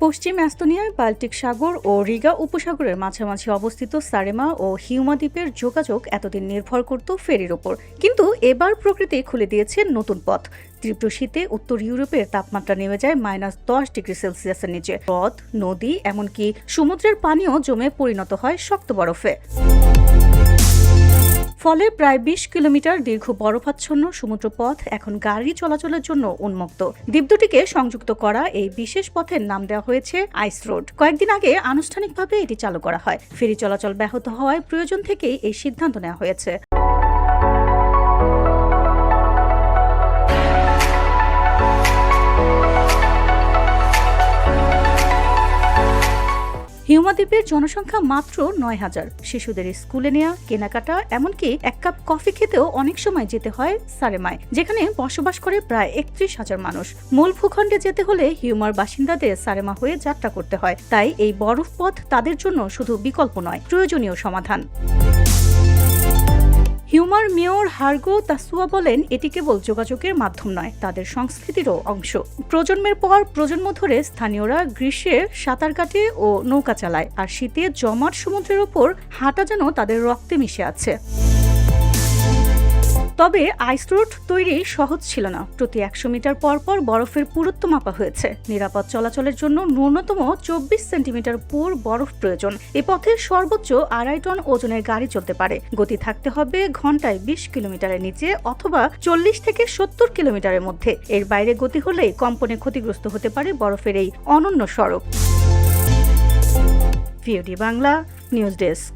পশ্চিম এস্তোনিয়ায় Baltic সাগর ও Riga উপসাগরের মাঝামাঝি অবস্থিত সারেমা ও হিউমা দ্বীপের যোগাযোগ এতদিন নির্ভর করত ফেরির ওপর, কিন্তু এবার প্রকৃতি খুলে দিয়েছে নতুন পথ। তীব্র শীতে উত্তর ইউরোপের তাপমাত্রা নেমে যায় -10°C নিচে। হ্রদ, নদী, এমনকি সমুদ্রের পানিও জমে পরিণত হয় শক্ত বরফে। ফলে প্রায় 20 কিলোমিটার দীর্ঘ বরফাচ্ছন্ন সমুদ্রপথ এখন গাড়ি চলাচলের জন্য উন্মুক্ত। দ্বীপ দুটিকে সংযুক্ত করা এই বিশেষ পথের নাম দেওয়া হয়েছে আইস রোড। কয়েকদিন আগে আনুষ্ঠানিকভাবে এটি চালু করা হয়। ফেরি চলাচল ব্যাহত হওয়ায় প্রয়োজন থেকেই এই সিদ্ধান্ত নেওয়া হয়েছে। হিউমা দ্বীপের জনসংখ্যা মাত্র 9,000। শিশুদের স্কুলে নেওয়া, কেনাকাটা, এমনকি এক কাপ কফি খেতেও অনেক সময় যেতে হয় সারেমায়, যেখানে বসবাস করে প্রায় 31,000 মানুষ। মূল ভূখণ্ডে যেতে হলে হিউমার বাসিন্দাদের সারেমা হয়ে যাত্রা করতে হয়। তাই এই বরফ পথ তাদের জন্য শুধু বিকল্প নয়, প্রয়োজনীয় সমাধান। হিউমার মেয়র হার্গো তাসুয়া বলেন, এটি কেবল যোগাযোগের মাধ্যম নয়, তাদের সংস্কৃতিরও অংশ। প্রজন্মের পর প্রজন্ম ধরে স্থানীয়রা গ্রীষ্মে সাঁতার কাটে ও নৌকা চালায়, আর শীতে জমাট সমুদ্রের ওপর হাঁটা যেন তাদের রক্তে মিশে আছে। তবে আইস রোড তৈরি সহজ ছিল না। প্রতি 100 মিটার পর পর বরফের পুরুত্ব মাপা হয়েছে। নিরাপদ চলাচলের জন্য ন্যূনতম 24 সেন্টিমিটার পুর বরফ প্রয়োজন। এ পথে সর্বোচ্চ 2.5 টন ওজনের গাড়ি চলতে পারে। গতি থাকতে হবে ঘন্টায় 20 কিলোমিটারের নিচে অথবা 40 থেকে 70 কিলোমিটারের মধ্যে। এর বাইরে গতি হলে কম্পনে ক্ষতিগ্রস্ত হতে পারে বরফের এই অনন্য সড়ক। VOD Bangla news desk.